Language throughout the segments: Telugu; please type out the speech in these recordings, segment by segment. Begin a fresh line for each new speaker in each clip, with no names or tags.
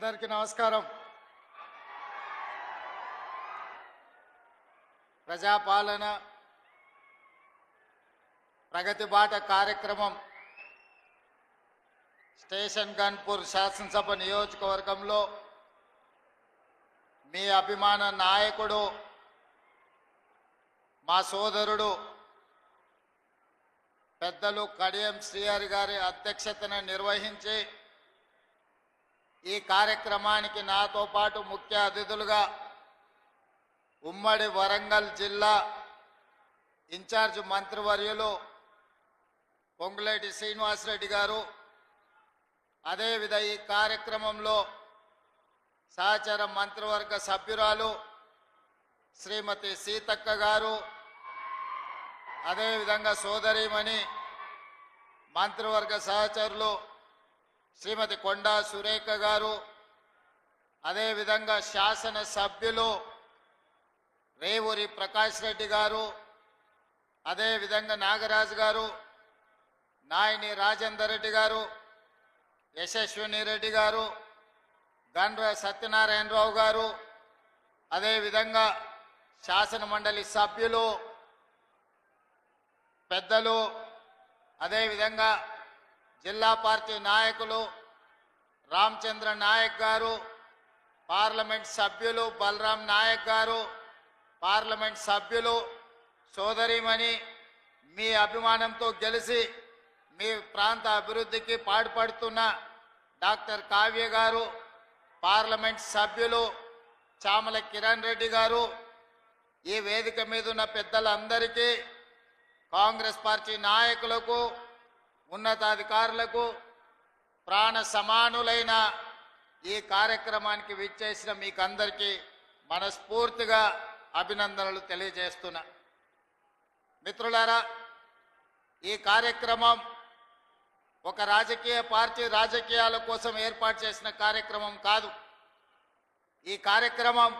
అందరికీ నమస్కారం. ప్రజాపాలన ప్రగతి బాట కార్యక్రమం స్టేషన్ గన్పూర్ శాసనసభ నియోజకవర్గంలో మీ అభిమాన నాయకుడు మా సోదరుడు పెద్దలు కడియం శ్రీహరి గారి అధ్యక్షతన నిర్వహించి ఈ కార్యక్రమానికి నాతో పాటు ముఖ్య అతిథులుగా ఉమ్మడి వరంగల్ జిల్లా ఇన్ఛార్జ్ మంత్రివర్యులు పొంగులేటి శ్రీనివాసరెడ్డి గారు, అదేవిధంగా ఈ కార్యక్రమంలో సహచర మంత్రివర్గ సభ్యురాలు శ్రీమతి సీతక్క గారు, అదేవిధంగా సోదరీమణి మంత్రివర్గ సహచరులు శ్రీమతి కొండా సురేఖ గారు, అదేవిధంగా శాసన సభ్యులు రేవూరి ప్రకాష్ రెడ్డి గారు, అదేవిధంగా నాగరాజు గారు, నాయని రాజేందర్ రెడ్డి గారు, యశస్విని రెడ్డి గారు, గండ్ర సత్యనారాయణరావు గారు, అదేవిధంగా శాసన మండలి సభ్యులు పెద్దలు, అదేవిధంగా జిల్లా పార్టీ నాయకులు రామచంద్ర నాయక్ గారు, పార్లమెంట్ సభ్యులు బలరాం నాయక్ గారు, పార్లమెంట్ సభ్యులు సోదరిమణి మీ అభిమానంతో గెలిచి మీ ప్రాంత అభివృద్ధికి పాటుపడుతున్న డాక్టర్ కావ్య గారు, పార్లమెంట్ సభ్యులు చామల కిరణ్ రెడ్డి గారు, ఈ వేదిక మీద ఉన్న పెద్దలందరికీ, కాంగ్రెస్ పార్టీ నాయకులకు, ఉన్నతాధికారులకు, ప్రాణ సమానులైన ఈ కార్యక్రమానికి విచ్చేసిన మీకందరికీ మనస్ఫూర్తిగా అభినందనలు తెలియజేస్తున్నా. మిత్రులారా, ఈ కార్యక్రమం ఒక రాజకీయ పార్టీ రాజకీయాల కోసం ఏర్పాటు చేసిన కార్యక్రమం కాదు. ఈ కార్యక్రమం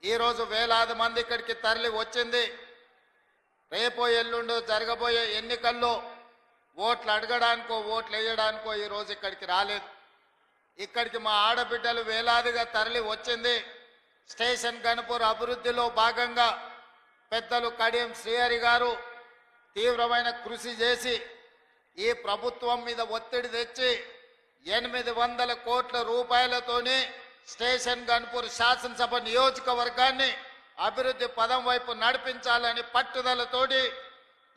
ఈరోజు వేలాది మంది ఇక్కడికి తరలి వచ్చింది. రేపో ఎల్లుండో జరగబోయే ఎన్నికల్లో ఓట్లు అడగడానికో ఓట్లు వేయడానికో ఈరోజు ఇక్కడికి రాలేదు. ఇక్కడికి మా ఆడబిడ్డలు వేలాదిగా తరలి వచ్చింది. స్టేషన్ గన్పూర్ అభివృద్ధిలో భాగంగా పెద్దలు కడియం శ్రీహరి గారు తీవ్రమైన కృషి చేసి ఈ ప్రభుత్వం మీద ఒత్తిడి తెచ్చి 800 కోట్ల రూపాయలతోని స్టేషన్ గన్పూర్ శాసనసభ నియోజకవర్గాన్ని అభివృద్ధి పదం వైపు నడిపించాలని పట్టుదలతోటి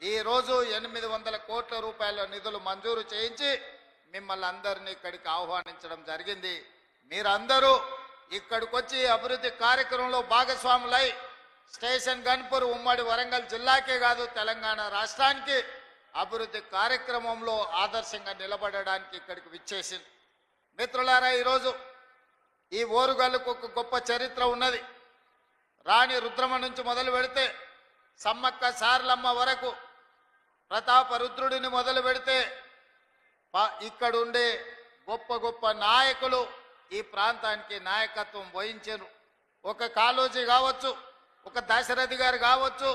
ఈరోజు 800 కోట్ల రూపాయల నిధులు మంజూరు చేయించి మిమ్మల్ని అందరినీ ఇక్కడికి ఆహ్వానించడం జరిగింది. మీరందరూ ఇక్కడికి వచ్చి అభివృద్ధి కార్యక్రమంలో భాగస్వాములై స్టేషన్ గన్పూర్ ఉమ్మడి వరంగల్ జిల్లాకే కాదు తెలంగాణ రాష్ట్రానికి అభివృద్ధి కార్యక్రమంలో ఆదర్శంగా నిలబడడానికి ఇక్కడికి విచ్చేసింది. మిత్రులారా, ఈరోజు ఈ ఓరుగల్లుకు ఒక గొప్ప చరిత్ర ఉన్నది. రాణి రుద్రమ నుంచి మొదలు పెడితే సమ్మక్క సారలమ్మ వరకు, ప్రతాప రుద్రుడిని మొదలు పెడితే ఇక్కడుండే గొప్ప గొప్ప నాయకులు ఈ ప్రాంతానికి నాయకత్వం వహించారు. ఒక కాళోజీ కావచ్చు, ఒక దశరథి గారు కావచ్చు,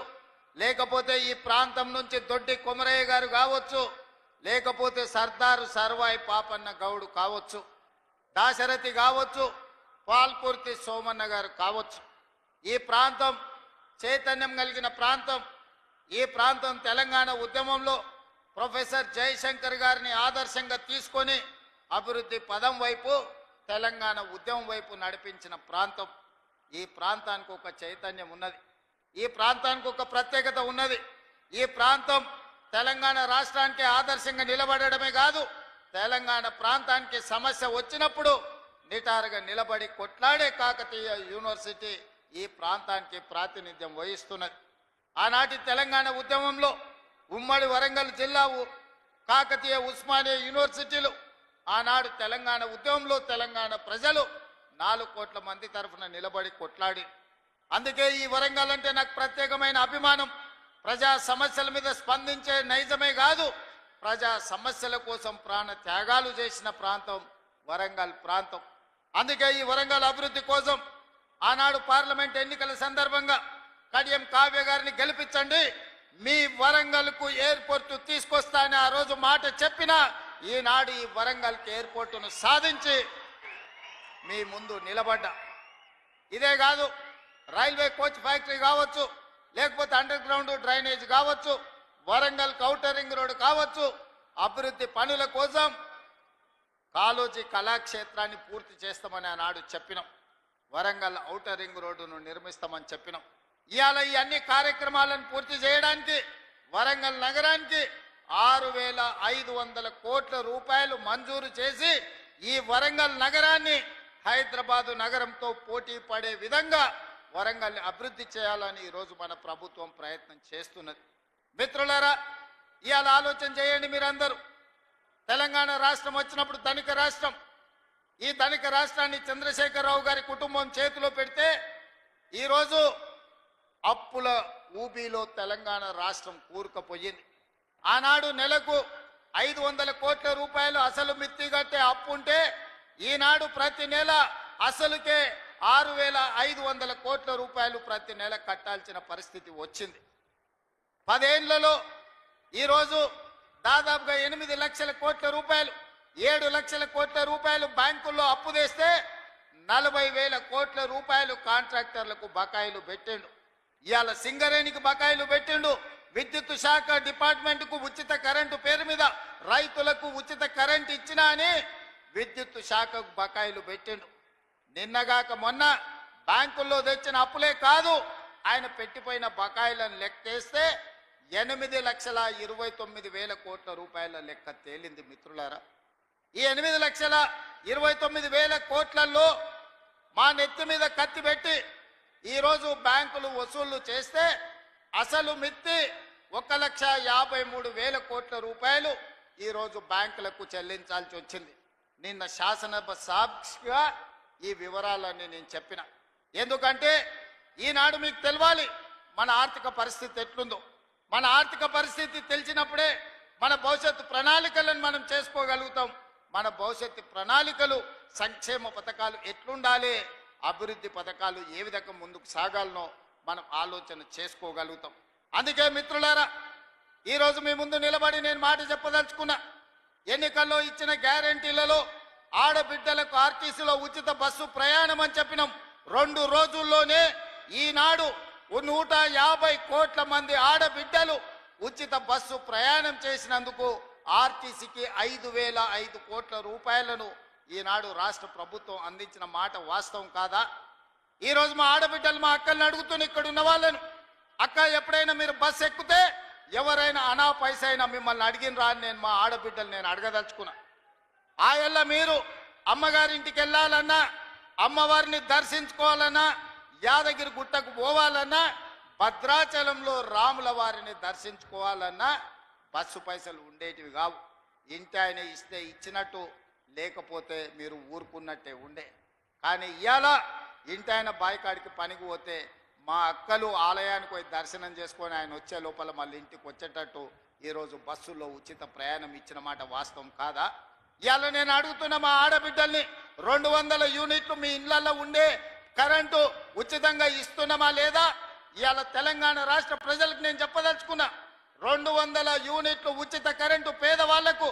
లేకపోతే ఈ ప్రాంతం నుంచి దొడ్డి కొమరయ్య గారు కావచ్చు, లేకపోతే సర్దారు సర్వాయి పాపన్న గౌడు కావచ్చు, దాశరథి కావచ్చు, పాల్పూర్తి సోమన్న గారు కావచ్చు. ఈ ప్రాంతం చైతన్యం కలిగిన ప్రాంతం. ఈ ప్రాంతం తెలంగాణ ఉద్యమంలో ప్రొఫెసర్ జయశంకర్ గారిని ఆదర్శంగా తీసుకొని అభివృద్ధి పదం వైపు తెలంగాణ ఉద్యమం వైపు నడిపించిన ప్రాంతం. ఈ ప్రాంతానికి ఒక చైతన్యం ఉన్నది. ఈ ప్రాంతానికి ఒక ప్రత్యేకత ఉన్నది. ఈ ప్రాంతం తెలంగాణ రాష్ట్రానికి ఆదర్శంగా నిలబడడమే కాదు, తెలంగాణ ప్రాంతానికి సమస్య వచ్చినప్పుడు నిటారుగా నిలబడి కొట్లాడే కాకతీయ యూనివర్సిటీ ఈ ప్రాంతానికి ప్రాతినిధ్యం వహిస్తున్నది. ఆనాటి తెలంగాణ ఉద్యమంలో ఉమ్మడి వరంగల్ జిల్లా కాకతీయ ఉస్మానియా యూనివర్సిటీలు ఆనాడు తెలంగాణ ఉద్యమంలో తెలంగాణ ప్రజలు 4 కోట్ల మంది తరఫున నిలబడి కొట్లాడి. అందుకే ఈ వరంగల్ అంటే నాకు ప్రత్యేకమైన అభిమానం. ప్రజా సమస్యల మీద స్పందించే నైజమే కాదు, ప్రజా సమస్యల కోసం ప్రాణ త్యాగాలు చేసిన ప్రాంతం వరంగల్ ప్రాంతం. అందుకే ఈ వరంగల్ అభివృద్ధి కోసం ఆనాడు పార్లమెంట్ ఎన్నికల సందర్భంగా కడియం కావ్య గారిని గెలిపించండి, మీ వరంగల్కు ఎయిర్పోర్ట్ తీసుకొస్తానని ఆ రోజు మాట చెప్పిన ఈనాడు ఈ వరంగల్కి ఎయిర్పోర్టును సాధించి మీ ముందు నిలబడ్డా. ఇదే కాదు, రైల్వే కోచ్ ఫ్యాక్టరీ కావచ్చు, లేకపోతే అండర్ గ్రౌండ్ డ్రైనేజ్ కావచ్చు, వరంగల్ ఔటర్ రింగ్ రోడ్ కావచ్చు, అభివృద్ధి పనుల కోసం కాళోజీ కళాక్షేత్రాన్ని పూర్తి చేస్తామని ఆనాడు చెప్పినాం. వరంగల్ ఔటర్ రింగ్ రోడ్డును నిర్మిస్తామని చెప్పినాం. ఇవాళ ఈ అన్ని కార్యక్రమాలను పూర్తి చేయడానికి వరంగల్ నగరానికి 6,500 కోట్ల రూపాయలు మంజూరు చేసి ఈ వరంగల్ నగరాన్ని హైదరాబాదు నగరంతో పోటీ పడే విధంగా వరంగల్ని అభివృద్ధి చేయాలని ఈరోజు మన ప్రభుత్వం ప్రయత్నం చేస్తున్నది. మిత్రులారా, ఇవాళ ఆలోచన చేయండి మీరందరూ. తెలంగాణ రాష్ట్రం వచ్చినప్పుడు ధనిక రాష్ట్రం. ఈ ధనిక రాష్ట్రాన్ని చంద్రశేఖరరావు గారి కుటుంబం చేతిలో పెడితే ఈరోజు అప్పుల ఊబిలో తెలంగాణ రాష్ట్రం కూరుకుపోయింది. ఆనాడు నెలకు 500 కోట్ల రూపాయలు అసలు మిత్తి కట్టే అప్పు ఉంటే ఈనాడు ప్రతి నెల అసలుకే 6,500 కోట్ల రూపాయలు ప్రతి నెల కట్టాల్సిన పరిస్థితి వచ్చింది. 10 ఏళ్లలో ఈరోజు దాదాపుగా 8 లక్షల కోట్ల రూపాయలు, 7 లక్షల కోట్ల రూపాయలు బ్యాంకుల్లో అప్పు తెస్తే 40,000 కోట్ల రూపాయలు కాంట్రాక్టర్లకు బకాయిలు పెట్టిండు. ఇవాళ సింగరేణికి బకాయిలు పెట్టిండు. విద్యుత్ శాఖ డిపార్ట్మెంట్కు ఉచిత కరెంటు పేరు మీద రైతులకు ఉచిత కరెంటు ఇచ్చినా అని విద్యుత్ శాఖకు బకాయిలు పెట్టిండు. నిన్నగాక మొన్న బ్యాంకుల్లో తెచ్చిన అప్పులే కాదు, ఆయన పెట్టిపోయిన బకాయిలను లెక్కేస్తే 8,29,000 కోట్ల రూపాయల లెక్క తేలింది. మిత్రులారా, ఈ 8,29,000 కోట్లలో మా నెత్తి మీద కత్తి పెట్టి ఈరోజు బ్యాంకులు వసూళ్లు చేస్తే అసలు మిత్తి 1,53,000 కోట్ల రూపాయలు ఈరోజు బ్యాంకులకు చెల్లించాల్సి వచ్చింది. నిన్న శాసనసభ సాక్షిగా ఈ వివరాలన్నీ నేను చెప్పిన. ఎందుకంటే ఈనాడు మీకు తెలవాలి మన ఆర్థిక పరిస్థితి ఎట్లుందో. మన ఆర్థిక పరిస్థితి తెలిసినప్పుడే మన భవిష్యత్తు ప్రణాళికలను మనం చేసుకోగలుగుతాం. మన భవిష్యత్తు ప్రణాళికలు, సంక్షేమ పథకాలు ఎట్లుండాలి, అభివృద్ధి పథకాలు ఏ విధంగా ముందుకు సాగాలనో మనం ఆలోచన చేసుకోగలుగుతాం. అందుకే మిత్రులారా, ఈరోజు మీ ముందు నిలబడి నేను మాట చెప్పదలుచుకున్నా. ఎన్నికల్లో ఇచ్చిన గ్యారంటీలలో ఆడబిడ్డలకు ఆర్టీసీలో ఉచిత బస్సు ప్రయాణం అని చెప్పినాం. 2 రోజుల్లోనే ఈనాడు 150 కోట్ల మంది ఆడబిడ్డలు ఉచిత బస్సు ప్రయాణం చేసినందుకు ఆర్టీసీకి 5,005 కోట్ల రూపాయలను ఈనాడు రాష్ట్ర ప్రభుత్వం అందించిన మాట వాస్తవం కాదా? ఈరోజు మా ఆడబిడ్డలు, మా అక్కల్ని అడుగుతున్న ఇక్కడ ఉన్న వాళ్ళను, అక్క ఎప్పుడైనా మీరు బస్సు ఎక్కితే ఎవరైనా అనా పైసైనా మిమ్మల్ని అడిగినరా అని నేను మా ఆడబిడ్డలు నేను అడగదలుచుకున్నా. ఆయల్ల మీరు అమ్మగారింటికి వెళ్ళాలన్నా, అమ్మవారిని దర్శించుకోవాలన్నా, యాదగిరి గుట్టకు పోవాలన్నా, భద్రాచలంలో రాముల వారిని దర్శించుకోవాలన్నా బస్సు పైసలు ఉండేటివి కావు. ఇంటి ఆయన ఇస్తే ఇచ్చినట్టు, లేకపోతే మీరు ఊరుకున్నట్టే ఉండే. కానీ ఇవాళ ఇంటి ఆయన బాయికాడికి పనికి పోతే మా అక్కలు ఆలయానికి పోయి దర్శనం చేసుకొని ఆయన వచ్చే లోపల మళ్ళీ ఇంటికి వచ్చేటట్టు ఈరోజు బస్సులో ఉచిత ప్రయాణం ఇచ్చిన మాట వాస్తవం కాదా? ఇవాళ నేను అడుగుతున్న మా ఆడబిడ్డల్ని, 200 యూనిట్లు మీ ఇళ్లలో ఉండే కరెంటు ఉచితంగా ఇస్తున్నామా లేదా? ఇవాళ తెలంగాణ రాష్ట్ర ప్రజలకు నేను చెప్పదలుచుకున్నా, 200 యూనిట్లు ఉచిత కరెంటు పేదవాళ్లకు,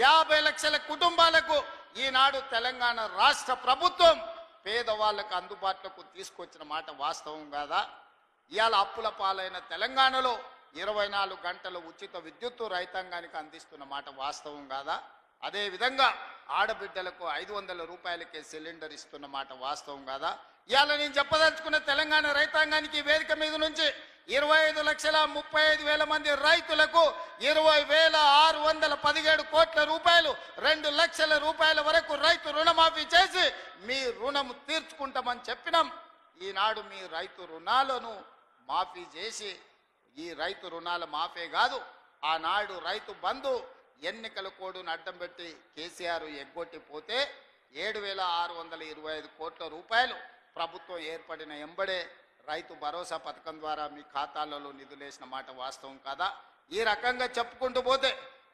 50 లక్షల కుటుంబాలకు ఈనాడు తెలంగాణ రాష్ట్ర ప్రభుత్వం పేదవాళ్లకు అందుబాటులోకి తీసుకొచ్చిన మాట వాస్తవం కాదా? ఇవాళ అప్పుల పాలైన తెలంగాణలో 24 గంటల ఉచిత విద్యుత్తు రైతాంగానికి అందిస్తున్న మాట వాస్తవం కాదా? అదేవిధంగా ఆడబిడ్డలకు 500 రూపాయలకే సిలిండర్ ఇస్తున్న మాట వాస్తవం కాదా? ఇవాళ నేను చెప్పదలుచుకున్న తెలంగాణ రైతాంగానికి వేదిక మీద నుంచి 25,35,000 మంది రైతులకు 20,617 కోట్ల రూపాయలు, 2 లక్షల రూపాయల వరకు రైతు రుణమాఫీ చేసి మీ రుణము తీర్చుకుంటామని చెప్పినాం. ఈనాడు మీ రైతు రుణాలను మాఫీ చేసి, ఈ రైతు రుణాల మాఫీ కాదు, ఆనాడు రైతు బంధు ఎన్నికల కోడును అడ్డం పెట్టి కేసీఆర్ ఎగ్గొట్టిపోతే 7,625 కోట్ల రూపాయలు ప్రభుత్వం ఏర్పడిన ఎంబడే రైతు భరోసా పథకం ద్వారా మీ ఖాతాలలో నిధులేసిన మాట వాస్తవం కాదా? ఈ రకంగా చెప్పుకుంటూ పోతే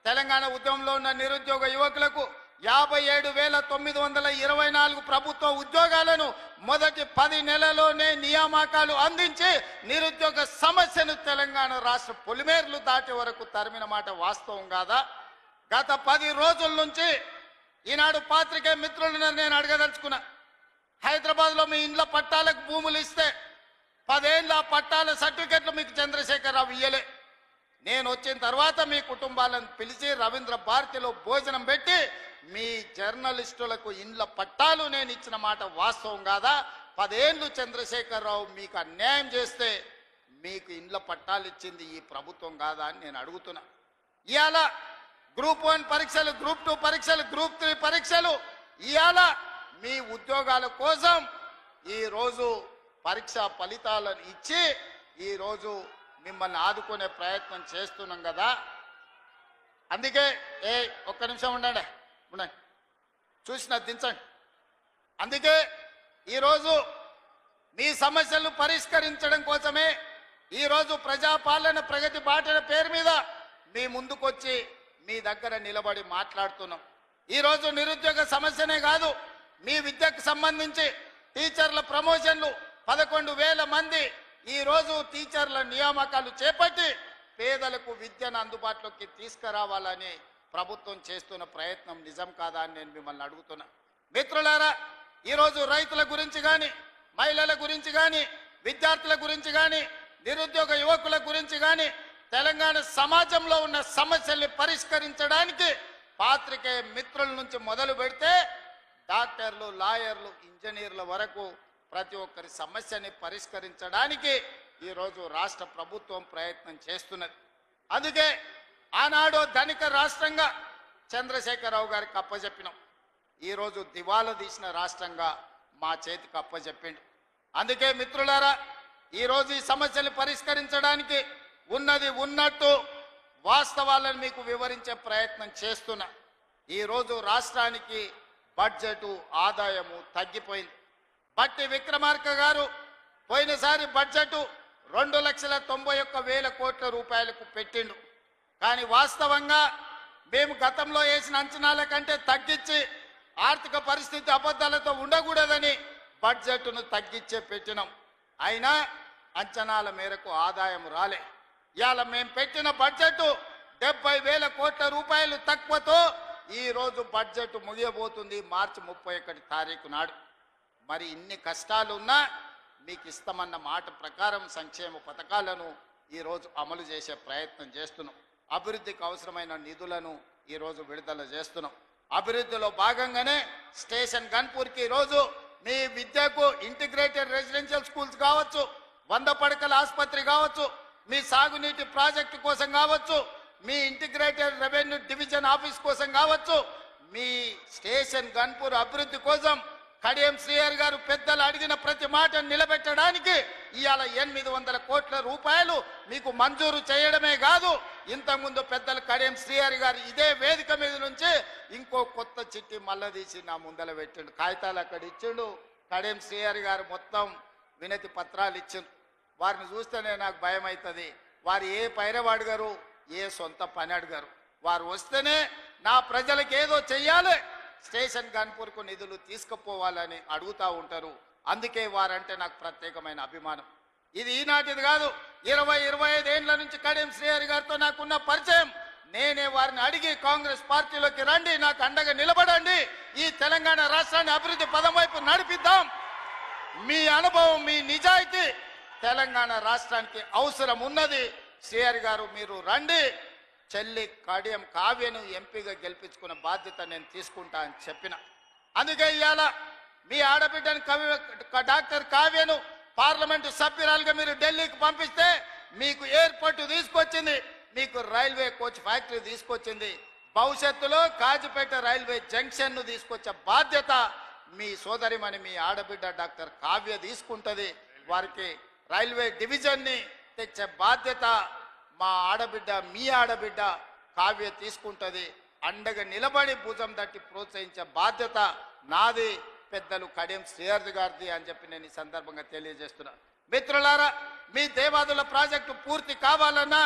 తెలంగాణ ఉద్యమంలో ఉన్న నిరుద్యోగ యువకులకు 57,924 ప్రభుత్వ ఉద్యోగాలను మొదటి 10 నెలల్లోనే నియామకాలు అందించి నిరుద్యోగ సమస్యను తెలంగాణ రాష్ట్ర పొలిమేర్లు దాటి వరకు తరిమిన మాట వాస్తవం కాదా? గత 10 రోజుల నుంచి ఈనాడు పాత్రికేయ మిత్రులను నేను అడగదలుచుకున్నా, హైదరాబాద్లో మీ ఇండ్ల పట్టాలకు భూములు ఇస్తే 10 ఏళ్ళ పట్టాల సర్టిఫికెట్లు మీకు చంద్రశేఖరరావు ఇయ్యలే. నేను వచ్చిన తర్వాత మీ కుటుంబాలను పిలిచి రవీంద్ర భారతిలో భోజనం పెట్టి మీ జర్నలిస్టులకు ఇండ్ల పట్టాలు నేను ఇచ్చిన మాట వాస్తవం కాదా? 10 ఏళ్ళు చంద్రశేఖరరావు మీకు అన్యాయం చేస్తే మీకు ఇండ్ల పట్టాలు ఇచ్చింది ఈ ప్రభుత్వం కాదా అని నేను అడుగుతున్నా. ఇవాళ గ్రూప్ 1 పరీక్షలు, గ్రూప్ 2 పరీక్షలు, గ్రూప్ 3 పరీక్షలు, ఇవాళ మీ ఉద్యోగాల కోసం ఈరోజు పరీక్షా ఫలితాలను ఇచ్చి ఈరోజు మిమ్మల్ని ఆదుకునే ప్రయత్నం చేస్తున్నాం కదా. అందుకే ఒక్క నిమిషం ఉండండి, చూసిన దించండి. అందుకే ఈరోజు మీ సమస్యలను పరిష్కరించడం కోసమే ఈరోజు ప్రజాపాలన ప్రగతి బాటల పేరు మీద మీ ముందుకొచ్చి మీ దగ్గర నిలబడి మాట్లాడుతున్నాం. ఈరోజు నిరుద్యోగ సమస్యనే కాదు, మీ విద్యకు సంబంధించి టీచర్ల ప్రమోషన్లు 11,000 మంది ఈరోజు టీచర్ల నియామకాలు చేపట్టి పేదలకు విద్యను అందుబాటులోకి తీసుకురావాలని ప్రభుత్వం చేస్తున్న ప్రయత్నం నిజం కాదా అని నేను మిమ్మల్ని అడుగుతున్నా. మిత్రులారా, ఈరోజు రైతుల గురించి కానీ, మహిళల గురించి కానీ, విద్యార్థుల గురించి కానీ, నిరుద్యోగ యువకుల గురించి కానీ, తెలంగాణ సమాజంలో ఉన్న సమస్యల్ని పరిష్కరించడానికి పాత్రికేయ మిత్రుల నుంచి మొదలు పెడితే డాక్టర్లు, లాయర్లు, ఇంజనీర్ల వరకు ప్రతి ఒక్కరి సమస్యని పరిష్కరించడానికి ఈరోజు రాష్ట్ర ప్రభుత్వం ప్రయత్నం చేస్తున్నది. అందుకే ఆనాడు ధనిక రాష్ట్రంగా చంద్రశేఖరరావు గారికి అప్పచెప్పినాం. ఈరోజు దివాలా తీసిన రాష్ట్రంగా మా చేతికి అప్పచెప్పిండు. అందుకే మిత్రులారా, ఈరోజు ఈ సమస్యలు పరిష్కరించడానికి ఉన్నది ఉన్నట్టు వాస్తవాలను మీకు వివరించే ప్రయత్నం చేస్తున్నా. ఈరోజు రాష్ట్రానికి బడ్జెట్ ఆదాయము తగ్గిపోయింది. బట్టి విక్రమార్క గారు పోయినసారి బడ్జెట్ 2,91,000 కోట్ల రూపాయలకు పెట్టిండు. కానీ వాస్తవంగా మేము గతంలో వేసిన అంచనాల కంటే తగ్గించి ఆర్థిక పరిస్థితి అబద్ధాలతో ఉండకూడదని బడ్జెట్ను తగ్గించే పెట్టినాం. అయినా అంచనాల మేరకు ఆదాయం రాలే. ఇవాళ మేము పెట్టిన బడ్జెట్ 70,000 కోట్ల రూపాయలు తక్కువతో ఈరోజు బడ్జెట్ ముగియబోతుంది మార్చి 31 తారీఖు నాడు. మరి ఇన్ని కష్టాలు ఉన్నా మీకు ఇస్తామన్న మాట ప్రకారం సంక్షేమ పథకాలను ఈరోజు అమలు చేసే ప్రయత్నం చేస్తున్నాం. అభివృద్ధికి అవసరమైన నిధులను ఈరోజు విడుదల చేస్తున్నాం. అభివృద్ధిలో భాగంగానే స్టేషన్ గన్పూర్కి ఈరోజు మీ విద్యకు ఇంటిగ్రేటెడ్ రెసిడెన్షియల్ స్కూల్స్ కావచ్చు, 100 పడకల ఆసుపత్రి కావచ్చు, మీ సాగునీటి ప్రాజెక్టు కోసం కావచ్చు, మీ ఇంటిగ్రేటెడ్ రెవెన్యూ డివిజన్ ఆఫీస్ కోసం కావచ్చు, మీ స్టేషన్ గన్పూర్ అభివృద్ధి కోసం కడియం శ్రీహరి గారు పెద్దలు అడిగిన ప్రతి మాట నిలబెట్టడానికి ఇవాళ 800 కోట్ల రూపాయలు మీకు మంజూరు చేయడమే కాదు, ఇంతకుముందు పెద్దలు కడియం శ్రీహరి గారు ఇదే వేదిక మీద నుంచి ఇంకో కొత్త చిట్టి మల్లదీసి నా ముందల పెట్టిండు. కాగితాలు అక్కడ ఇచ్చిండు. కడియం శ్రీహరి గారు మొత్తం వినతి పత్రాలు ఇచ్చిండు. వారిని చూస్తేనే నాకు భయం అవుతుంది. వారు ఏ పైరవ అడిగారు, ఏ సొంత పని అడిగారు. వారు వస్తేనే నా ప్రజలకు ఏదో చెయ్యాలి, స్టేషన్ గన్పూర్కు నిధులు తీసుకుపోవాలని అడుగుతూ ఉంటారు. అందుకే వారంటే నాకు ప్రత్యేకమైన అభిమానం. ఇది ఈనాటిది కాదు, 20-25 ఏళ్ల నుంచి కడియం శ్రీహరి గారితో నాకున్న పరిచయం. నేనే వారిని అడిగి కాంగ్రెస్ పార్టీలోకి రండి, నాకు అండగా నిలబడండి, ఈ తెలంగాణ రాష్ట్రాన్ని అభివృద్ధి పదం వైపు నడిపిద్దాం, మీ అనుభవం, మీ నిజాయితీ తెలంగాణ రాష్ట్రానికి అవసరం ఉన్నది, శ్రీహరి గారు మీరు రండి, చెల్లి కడియం కావ్యను ఎంపీగా గెలిపించుకున్న బాధ్యత నేను తీసుకుంటా అని చెప్పిన. అందుకే ఇవాళ మీ ఆడబిడ్డను డాక్టర్ కావ్యను పార్లమెంటు సభ్యురాలుగా మీరు ఢిల్లీకి పంపిస్తే మీకు ఎయిర్పోర్ట్ తీసుకొచ్చింది, మీకు రైల్వే కోచ్ ఫ్యాక్టరీ తీసుకొచ్చింది, భవిష్యత్తులో కాజిపేట రైల్వే జంక్షన్ను తీసుకొచ్చే బాధ్యత మీ సోదరిమణి మీ ఆడబిడ్డ డాక్టర్ కావ్య తీసుకుంటుంది. వారికి రైల్వే డివిజన్ని తెచ్చే బాధ్యత మా ఆడబిడ్డ మీ ఆడబిడ్డ కావ్య తీసుకుంటుంది. అండగా నిలబడి భుజం తట్టి ప్రోత్సహించే బాధ్యత నాది, పెద్దలు కడియం శ్రీహరి గారిది అని చెప్పి నేను ఈ సందర్భంగా తెలియజేస్తున్నా. మిత్రులారా, మీ దేవాదుల ప్రాజెక్టు పూర్తి కావాలన్నా,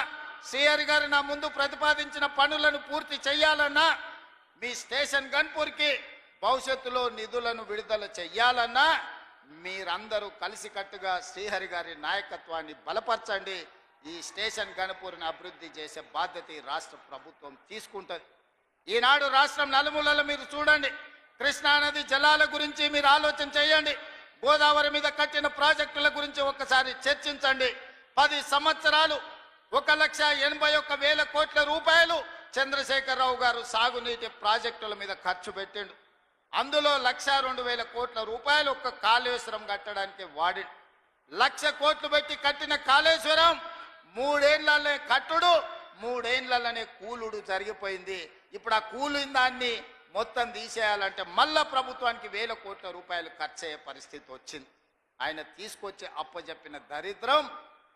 శ్రీహరి గారు నా ముందు ప్రతిపాదించిన పనులను పూర్తి చేయాలన్నా, మీ స్టేషన్ గన్పూర్కి భవిష్యత్తులో నిధులను విడుదల చెయ్యాలన్నా మీరందరూ కలిసికట్టుగా శ్రీహరి గారి నాయకత్వాన్ని బలపరచండి. ఈ స్టేషన్ గన్పూర్ని అభివృద్ధి చేసే బాధ్యత ఈ రాష్ట్ర ప్రభుత్వం తీసుకుంటుంది. ఈనాడు రాష్ట్రం నలుమూలలో మీరు చూడండి, కృష్ణానది జలాల గురించి మీరు ఆలోచన చేయండి. గోదావరి మీద కట్టిన ప్రాజెక్టుల గురించి ఒక్కసారి చర్చించండి. 10 సంవత్సరాలు 1,81,000 కోట్ల రూపాయలు చంద్రశేఖరరావు గారు సాగునీటి ప్రాజెక్టుల మీద ఖర్చు పెట్టిండు. అందులో 1,02,000 కోట్ల రూపాయలు ఒక్క కాళేశ్వరం కట్టడానికి వాడి 1,00,000 కోట్లు పెట్టి కట్టిన కాళేశ్వరం 3 ఏళ్లనే కట్టుడు 3 ఏళ్లనే కూలుడు జరిగిపోయింది. ఇప్పుడు ఆ కూలిన దాన్ని మొత్తం తీసేయాలంటే మళ్ళా ప్రభుత్వానికి 1,000 కోట్ల రూపాయలు ఖర్చు అయ్యే పరిస్థితి వచ్చింది. ఆయన తీసుకొచ్చి అప్పచెప్పిన దరిద్రం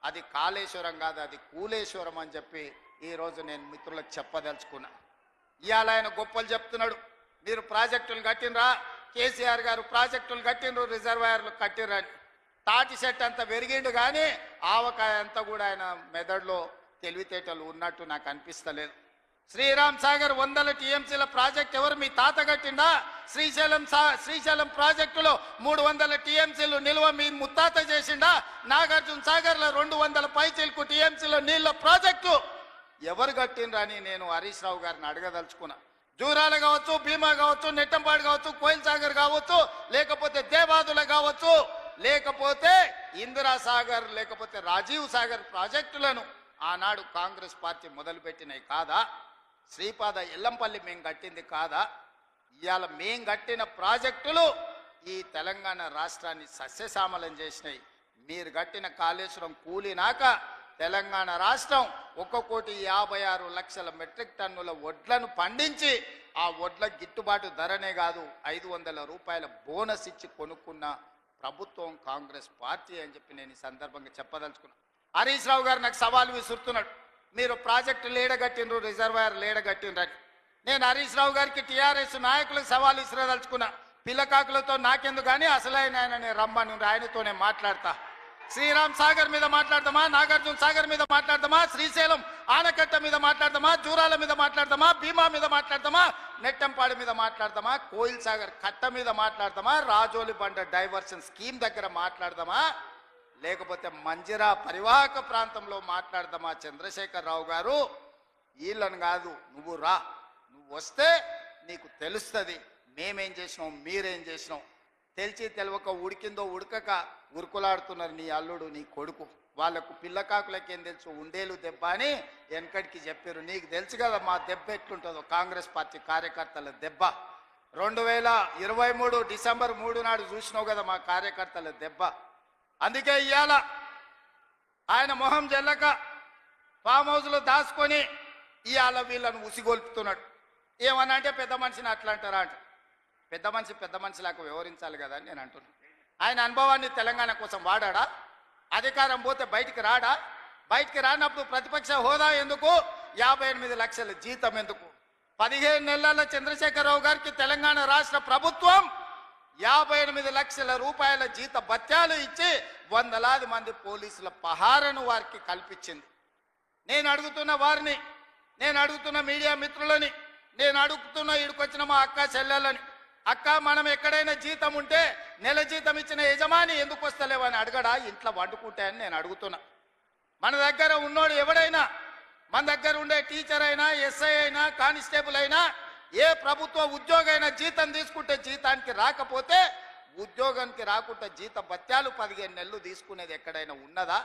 అది కాళేశ్వరం కాదు, అది కూలేశ్వరం అని చెప్పి ఈరోజు నేను మిత్రులకు చెప్పదలుచుకున్నా. ఇవాళ ఆయన గొప్పలు చెప్తున్నాడు. మీరు ప్రాజెక్టులు కట్టినరా, కేసీఆర్ గారు ప్రాజెక్టులు కట్టినరు, రిజర్వాయర్లు కట్టిరని. తాటి చెట్టు అంతా పెరిగిండు కానీ ఆవకాయ అంతా కూడా ఆయన మెదడులో తెలివితేటలు ఉన్నట్టు నాకు అనిపిస్తలేదు. శ్రీరామ్ సాగర్ 100 టీఎంసీల ప్రాజెక్ట్ ఎవరు మీ తాత కట్టిండా? శ్రీశైలం ప్రాజెక్టులో 300 టీఎంసీలు నిల్వ మీ ముత్తాత చేసిండా? నాగార్జున సాగర్ లో 200 పైచీలకు టీఎంసీల నీళ్ళ ప్రాజెక్టు ఎవరు కట్టిండ్రా అని నేను హరీష్ రావు గారిని అడగదలుచుకున్నా. జూరాల కావచ్చు, భీమా కావచ్చు, నెట్టంపాడు కావచ్చు, కోయిల్ సాగర్ కావచ్చు, లేకపోతే దేవాదుల కావచ్చు, లేకపోతే ఇందిరా సాగర్, లేకపోతే రాజీవ్ సాగర్ ప్రాజెక్టులను ఆనాడు కాంగ్రెస్ పార్టీ మొదలుపెట్టినవి కాదా? శ్రీపాద ఎల్లంపల్లి మేము కట్టింది కాదా? ఇవాళ మేం కట్టిన ప్రాజెక్టులు ఈ తెలంగాణ రాష్ట్రాన్ని సస్యశ్యామలం చేసినాయి. మీరు కట్టిన కాళేశ్వరం కూలినాక తెలంగాణ రాష్ట్రం 1,56,00,000 మెట్రిక్ టన్నుల వడ్లను పండించి ఆ వడ్ల గిట్టుబాటు ధరనే కాదు 500 రూపాయల బోనస్ ఇచ్చి కొనుక్కున్న ప్రభుత్వం కాంగ్రెస్ పార్టీ అని చెప్పి నేను ఈ సందర్భంగా చెప్పదలుచుకున్నా. హరీష్ రావు గారు నాకు సవాల్ విసురుతున్నాడు, మీరు ప్రాజెక్టు లేడగట్టినరు, రిజర్వాయర్ లేడగట్టినరని. నేను హరీష్ రావు గారికి టీఆర్ఎస్ నాయకులకు సవాల్ విసిరదలుచుకున్నా. పిల్లకాకులతో నాకెందుకు కానీ అసలైన ఆయన రమ్మని ఆయనతోనే మాట్లాడతా. శ్రీరామ్ సాగర్ మీద మాట్లాడదామా, నాగార్జున సాగర్ మీద మాట్లాడదామా, శ్రీశైలం ఆనకట్ట మీద మాట్లాడదామా, జూరాల మీద మాట్లాడదామా, భీమా మీద మాట్లాడదామా, నెట్టంపాడు మీద మాట్లాడదామా, కోయిల్ సాగర్ కట్ట మీద మాట్లాడదామా, రాజోలి బండ డైవర్షన్ స్కీమ్ దగ్గర మాట్లాడదామా, లేకపోతే మంజిరా పరివాహక ప్రాంతంలో మాట్లాడదామా? చంద్రశేఖరరావు గారు వీళ్ళని కాదు, నువ్వు రా, నువ్వు వస్తే నీకు తెలుస్తుంది మేమేం చేసినాం, మీరేం చేసినాం. తెలిసి తెలవక ఉడికిందో ఉడకక ఉరుకులాడుతున్నారు నీ అల్లుడు, నీ కొడుకు. వాళ్లకు పిల్లకాకులకేం తెలుసు, ఉండేలు దెబ్బ అని వెనకడికి చెప్పారు. నీకు తెలుసు కదా మా దెబ్బ ఎట్లుంటుందో, కాంగ్రెస్ పార్టీ కార్యకర్తల దెబ్బ. 2023 డిసెంబర్ 3 నాడు చూసినావు కదా మా కార్యకర్తల దెబ్బ. అందుకే ఇవాళ ఆయన మొహం జల్లక ఫామ్ హౌస్లో దాచుకొని ఇవాళ వీళ్ళను ఉసిగొల్పుతున్నాడు. ఏమన్నా అంటే పెద్ద మనిషిని అట్లా అంటారా అంట. పెద్ద మనిషిలాగా వ్యవహరించాలి కదా అని నేను అంటున్నాను. ఆయన అనుభవాన్ని తెలంగాణ కోసం వాడా? అధికారం పోతే బయటికి రాడా? బయటికి రానప్పుడు ప్రతిపక్ష హోదా ఎందుకు? 58 లక్షల జీతం ఎందుకు? 15 నెలల చంద్రశేఖరరావు గారికి తెలంగాణ రాష్ట్ర ప్రభుత్వం 58 లక్షల రూపాయల జీత భత్యాలు ఇచ్చి వందలాది మంది పోలీసుల పహారను వారికి కల్పించింది. నేను అడుగుతున్న వారిని, నేను అడుగుతున్న మీడియా మిత్రులని, నేను అడుగుతున్న ఇడుకొచ్చిన మా అక్క చెల్లెలని, అక్క మనం ఎక్కడైనా జీతం ఉంటే నెల జీతం ఇచ్చిన యజమాని ఎందుకు వస్తలేవని అడగడా? ఇంట్లో వండుకుంటాయని నేను అడుగుతున్నా. మన దగ్గర ఉన్నోడు ఎవడైనా, మన దగ్గర ఉండే టీచర్ అయినా, ఎస్ఐ అయినా, కానిస్టేబుల్ అయినా, ఏ ప్రభుత్వ ఉద్యోగైనా జీతం తీసుకుంటే జీతానికి రాకపోతే ఉద్యోగానికి రాకుండా జీత భత్యాలు 15 నెలలు తీసుకునేది ఎక్కడైనా ఉన్నదా?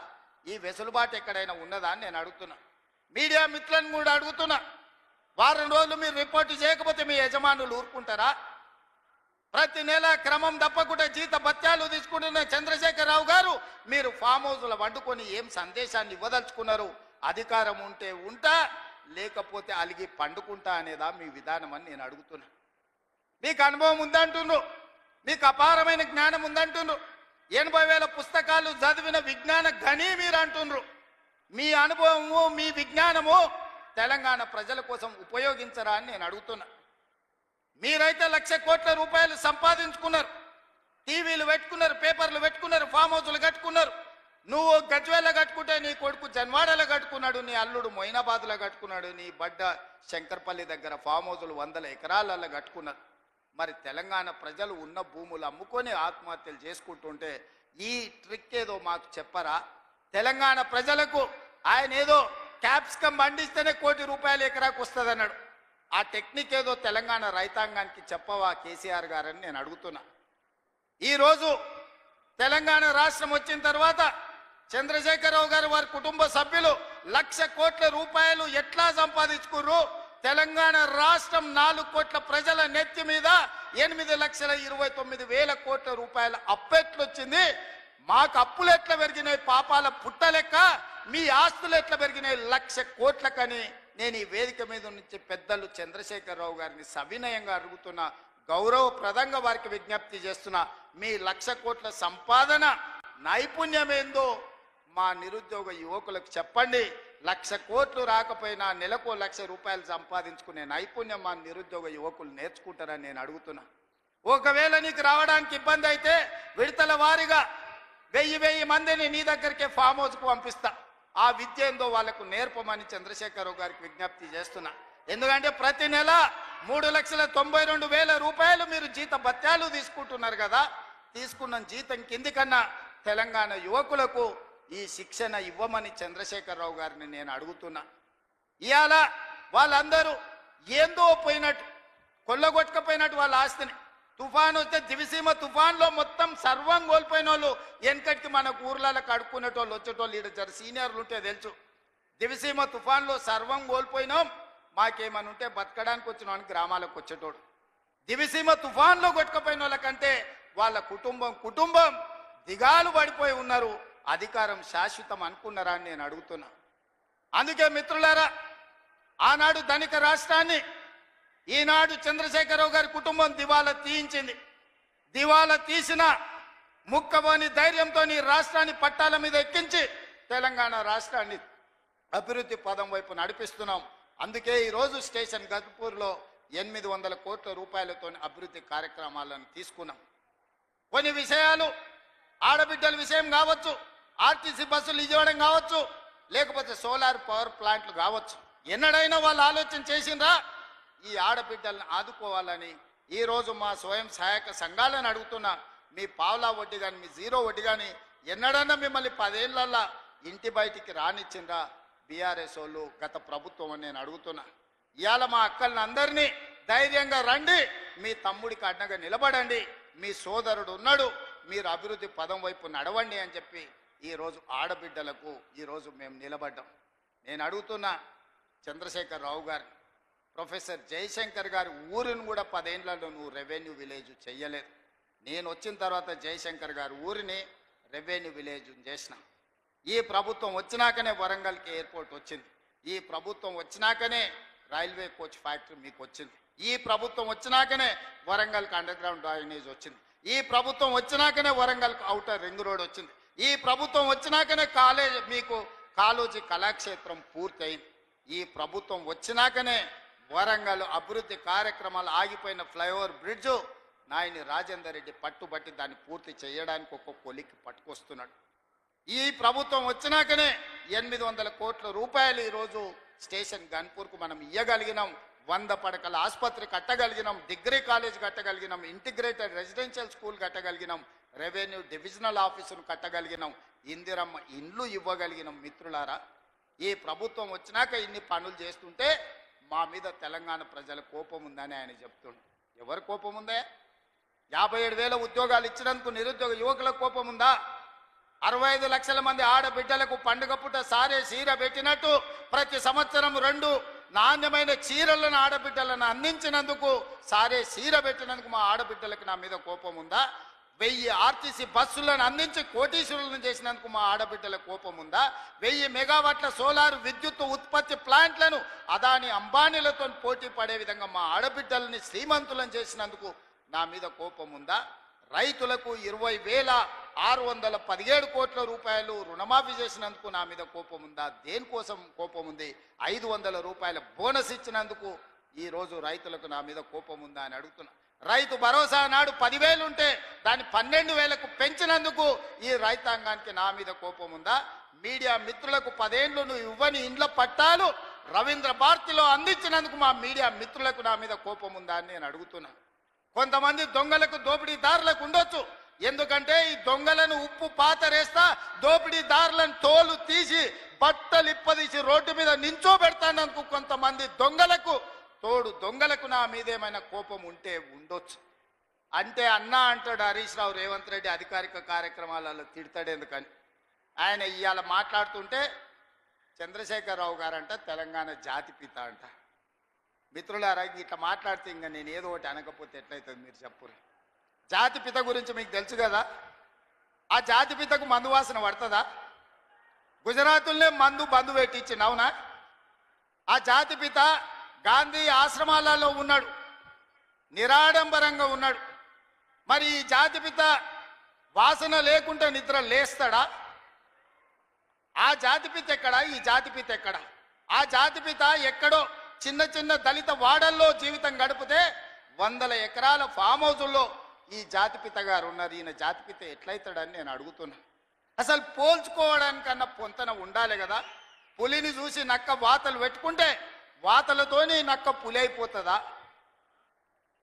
ఈ వెసులుబాటు ఎక్కడైనా ఉన్నదా అని నేను అడుగుతున్నా. మీడియా మిత్రులను కూడా అడుగుతున్నా, వారం రోజులు మీరు రిపోర్టు చేయకపోతే మీ యజమానులు ఊరుకుంటారా? ప్రతి నెల క్రమం తప్పకుండా జీత భత్యాలు తీసుకుంటున్న చంద్రశేఖరరావు గారు మీరు ఫామ్ హౌస్లో వండుకొని ఏం సందేశాన్ని ఇవ్వదలుచుకున్నారు? అధికారం ఉంటే ఉంటా, లేకపోతే అలిగి పండుకుంటా అనేదా మీ విధానం అని నేను అడుగుతున్నా. మీకు అనుభవం ఉందంటుండ్రు, మీకు అపారమైన జ్ఞానం ఉందంటుండ్రు, 80,000 పుస్తకాలు చదివిన విజ్ఞాన గని మీరు అంటుండ్రు. మీ అనుభవము, మీ విజ్ఞానము తెలంగాణ ప్రజల కోసం ఉపయోగించరా అని నేను అడుగుతున్నా. మీరైతే 1,00,000 కోట్ల రూపాయలు సంపాదించుకున్నారు, టీవీలు పెట్టుకున్నారు, పేపర్లు పెట్టుకున్నారు, ఫామ్ హౌస్లు కట్టుకున్నారు. నువ్వు గజ్వేల్లో కట్టుకుంటే నీ కొడుకు జన్వాడలో కట్టుకున్నాడు, నీ అల్లుడు మొయినాబాద్లో కట్టుకున్నాడు, నీ బడ్డ శంకర్పల్లి దగ్గర ఫామ్ హౌస్లు 100 ఎకరాలలో కట్టుకున్నారు. మరి తెలంగాణ ప్రజలు ఉన్న భూములు అమ్ముకొని ఆత్మహత్యలు చేసుకుంటుంటే ఈ ట్రిక్ ఏదో మాకు చెప్పరా? తెలంగాణ ప్రజలకు ఆయన ఏదో క్యాప్సికం పండిస్తేనే ₹1,00,00,000 ఎకరాకు వస్తుంది అన్నాడు. ఆ టెక్నిక్ ఏదో తెలంగాణ రైతాంగానికి చెప్పవా కేసీఆర్ గారని నేను అడుగుతున్నా. ఈరోజు తెలంగాణ రాష్ట్రం వచ్చిన తర్వాత చంద్రశేఖరరావు గారు వారి కుటుంబ సభ్యులు 1,00,000 కోట్ల రూపాయలు ఎట్లా సంపాదించుకుర్రు? తెలంగాణ రాష్ట్రం 4 కోట్ల ప్రజల నెత్తి మీద 8,29,000 కోట్ల రూపాయల అప్పెట్లొచ్చింది. మాకు అప్పులు ఎట్లా పెరిగినాయి పాపాల పుట్టలెక్క, మీ ఆస్తులు ఎట్లా పెరిగినాయి 1,00,000 కోట్లకని నేను ఈ వేదిక మీద నుంచి పెద్దలు చంద్రశేఖరరావు గారిని సవినయంగా అడుగుతున్నా, గౌరవప్రదంగా వారికి విజ్ఞప్తి చేస్తున్నా. మీ 1,00,000 కోట్ల సంపాదన నైపుణ్యం ఏందో మా నిరుద్యోగ యువకులకు చెప్పండి. 1,00,000 కోట్లు రాకపోయినా నెలకు 1,00,000 రూపాయలు సంపాదించుకునే నైపుణ్యం మా నిరుద్యోగ యువకులు నేర్చుకుంటారని నేను అడుగుతున్నా. ఒకవేళ నీకు రావడానికి ఇబ్బంది అయితే విడతల వారీగా 1000 మందిని నీ దగ్గరికే ఫామ్ హౌస్కు పంపిస్తా. ఆ విద్య ఏందో వాళ్లకు నేర్పమని చంద్రశేఖరరావు గారికి విజ్ఞప్తి చేస్తున్నా. ఎందుకంటే ప్రతి నెల 3,92,000 రూపాయలు మీరు జీత భత్యాలు తీసుకుంటున్నారు కదా. తీసుకున్న జీతం కిందికన్నా తెలంగాణ యువకులకు ఈ శిక్షణ ఇవ్వమని చంద్రశేఖరరావు గారిని నేను అడుగుతున్నా. ఇవాళ వాళ్ళందరూ ఏందో పోయినట్టు, కొల్లగొట్టుకపోయినట్టు వాళ్ళ ఆస్తిని, తుఫాను వస్తే దివిసీమ తుఫాన్లో మొత్తం సర్వం కోల్పోయిన వాళ్ళు వెనకటికి మనకు ఊర్లకు అడుక్కునేటోళ్ళు వచ్చేటోళ్ళు ఈడ జర సీనియర్లు ఉంటే తెలుసు. దివిసీమ తుఫాన్లో సర్వం కోల్పోయినాం, మాకేమని ఉంటే బతకడానికి వచ్చిన గ్రామాలకు వచ్చేటోడు. దివిసీమ తుఫాన్లో కొట్టుకుపోయిన వాళ్ళకంటే వాళ్ళ కుటుంబం దిగాలు పడిపోయి ఉన్నారు. అధికారం శాశ్వతం అనుకున్నారా అని నేను అడుగుతున్నా. అందుకే మిత్రులారా, ఆనాడు ధనిక రాష్ట్రాన్ని ఈనాడు చంద్రశేఖరరావు గారి కుటుంబం దివాలా తీయించింది. దివాలా తీసిన ముక్కబోని ధైర్యంతో ఈ రాష్ట్రాన్ని పట్టాల మీద ఎక్కించి తెలంగాణ రాష్ట్రాన్ని అభివృద్ధి పదం వైపు నడిపిస్తున్నాం. అందుకే ఈరోజు స్టేషన్ గద్పూర్లో 800 కోట్ల రూపాయలతో అభివృద్ధి కార్యక్రమాలను తీసుకున్నాం. కొన్ని విషయాలు ఆడబిడ్డల విషయం కావచ్చు, ఆర్టీసీ బస్సులు ఇవ్వడం కావచ్చు, లేకపోతే సోలార్ పవర్ ప్లాంట్లు కావచ్చు, ఎన్నడైనా వాళ్ళు ఆలోచన చేసిండ్రా ఈ ఆడబిడ్డలను ఆదుకోవాలని? ఈరోజు మా స్వయం సహాయక సంఘాలను అడుగుతున్నా, మీ పావలా వడ్డీ కానీ మీ జీరో వడ్డీ కానీ ఎన్నడన్నా మిమ్మల్ని 10 ఏళ్ళల్లో ఇంటి బయటికి రానిచ్చిండ్రా బీఆర్ఎస్ వాళ్ళు, గత ప్రభుత్వం అని నేను అడుగుతున్నా. ఇవాళ మా అక్కల్ని అందరినీ ధైర్యంగా రండి, మీ తమ్ముడికి అడ్డగా నిలబడండి, మీ సోదరుడు ఉన్నాడు, మీరు అభివృద్ధి పదం వైపు నడవండి అని చెప్పి ఈరోజు ఆడబిడ్డలకు ఈరోజు మేము నిలబడ్డాం. నేను అడుగుతున్నా చంద్రశేఖరరావు గారు, ప్రొఫెసర్ జయశంకర్ గారి ఊరిని కూడా 10 ఏళ్లలో నువ్వు రెవెన్యూ విలేజ్ చెయ్యలేదు. నేను వచ్చిన తర్వాత జయశంకర్ గారి ఊరిని రెవెన్యూ విలేజ్ చేసిన. ఈ ప్రభుత్వం వచ్చినాకనే వరంగల్కి ఎయిర్పోర్ట్ వచ్చింది. ఈ ప్రభుత్వం వచ్చినాకనే రైల్వే కోచ్ ఫ్యాక్టరీ మీకు వచ్చింది. ఈ ప్రభుత్వం వచ్చినాకనే వరంగల్కి అండర్ గ్రౌండ్ డ్రైనేజ్ వచ్చింది. ఈ ప్రభుత్వం వచ్చినాకనే వరంగల్కి ఔటర్ రింగ్ రోడ్ వచ్చింది. ఈ ప్రభుత్వం వచ్చినాకనే మీకు కాళోజీ కళాక్షేత్రం పూర్తయింది. ఈ ప్రభుత్వం వచ్చినాకనే వరంగల్ అభివృద్ధి కార్యక్రమాలు ఆగిపోయిన ఫ్లైఓవర్ బ్రిడ్జు నాయని రాజేందర్ రెడ్డి పట్టుబట్టి దాన్ని పూర్తి చేయడానికి ఒక్కొక్క కొలికి పట్టుకొస్తున్నాడు. ఈ ప్రభుత్వం వచ్చినాకనే 800 కోట్ల రూపాయలు ఈరోజు స్టేషన్ గన్పూర్కు మనం ఇయ్యగలిగినాం. 100 పడకల ఆసుపత్రి కట్టగలిగినాం, డిగ్రీ కాలేజ్ కట్టగలిగినాం, ఇంటిగ్రేటెడ్ రెసిడెన్షియల్ స్కూల్ కట్టగలిగినాం, రెవెన్యూ డివిజనల్ ఆఫీసును కట్టగలిగినాం, ఇందిరమ్మ ఇండ్లు ఇవ్వగలిగినాం. మిత్రులారా, ఈ ప్రభుత్వం వచ్చినాక ఇన్ని పనులు చేస్తుంటే మా మీద తెలంగాణ ప్రజల కోపం ఉందని ఆయన చెప్తుండు. ఎవరు కోపం ఉందే? 57,000 ఉద్యోగాలు ఇచ్చినందుకు నిరుద్యోగ యువకుల కోపం ఉందా? 65 లక్షల మంది ఆడబిడ్డలకు పండుగ పూట సారే చీర పెట్టినట్టు ప్రతి సంవత్సరం 2 నాణ్యమైన చీరలను ఆడబిడ్డలను అందించినందుకు, సారే చీర పెట్టినందుకు మా ఆడబిడ్డలకు నా మీద కోపం ఉందా? 1000 ఆర్టీసీ బస్సులను అందించి కోటీశ్వరులను చేసినందుకు మా ఆడబిడ్డల కోపం ఉందా? 1000 మెగావాట్ల సోలార్ విద్యుత్ ఉత్పత్తి ప్లాంట్లను అదాని అంబానీలతో పోటీ పడే విధంగా మా ఆడబిడ్డలని శ్రీమంతులను చేసినందుకు నా మీద కోపం ఉందా? రైతులకు 20,617 కోట్ల రూపాయలు రుణమాఫీ చేసినందుకు నా మీద కోపం ఉందా? దేనికోసం కోపం ఉంది? 500 రూపాయల బోనస్ ఇచ్చినందుకు ఈరోజు రైతులకు నా మీద కోపం ఉందా అని అడుగుతున్నా. రైతు భరోసా నాడు 10,000 ఉంటే దాన్ని 12,000కు పెంచినందుకు ఈ రైతాంగానికి నా మీద కోపం ఉందా? మీడియా మిత్రులకు 10 ఏళ్ళు నువ్వు ఇవ్వని ఇండ్ల పట్టాలు రవీంద్ర భారతిలో అందించినందుకు మా మీడియా మిత్రులకు నా మీద కోపం ఉందా అని నేను అడుగుతున్నా. కొంతమంది దొంగలకు దోపిడీదారులకు ఉండొచ్చు, ఎందుకంటే ఈ దొంగలను ఉప్పు పాతరేస్తా దోపిడీదారులను తోలు తీసి బట్టలు ఇప్పదీసి రోడ్డు మీద నించోబెడతానందుకు కొంతమంది దొంగలకు తోడు దొంగలకు నా మీదేమైనా కోపం ఉంటే ఉండొచ్చు. అంటే అన్నా అంటాడు హరీష్ రావు రేవంత్ రెడ్డి అధికారిక కార్యక్రమాలలో తిడతాడు ఎందుకని. ఆయన ఇవాళ మాట్లాడుతుంటే చంద్రశేఖరరావు గారంట తెలంగాణ జాతిపిత అంట. మిత్రులారా, ఇట్లా మాట్లాడితే ఇంకా నేను ఏదో ఒకటి అనకపోతే ఎట్లయితుంది మీరు చెప్పురు. జాతిపిత గురించి మీకు తెలుసు కదా. ఆ జాతిపితకు మందు వాసన పడుతుందా? గుజరాతుల్నే బంధు పెట్టించింది, అవునా? ఆ జాతిపిత గాంధీ ఆశ్రమాలలో ఉన్నాడు, నిరాడంబరంగా ఉన్నాడు. మరి ఈ జాతిపిత వాసన లేకుంటే నిద్ర లేస్తాడా? ఆ జాతిపిత ఎక్కడా? ఈ జాతిపిత ఎక్కడా? ఆ జాతిపిత ఎక్కడో చిన్న చిన్న దళిత వాడల్లో జీవితం గడిపితే 100 ఎకరాల ఫామ్ హౌజుల్లో ఈ జాతిపిత గారు ఉన్నారు. ఈయన జాతిపిత ఎట్లయితాడని నేను అడుగుతున్నా. అసలు పోల్చుకోవడానికన్నా పొంతన ఉండాలి కదా. పులిని చూసి నక్క వాతలు పెట్టుకుంటే వాతలతోని నక్క పులి అయిపోతుందా?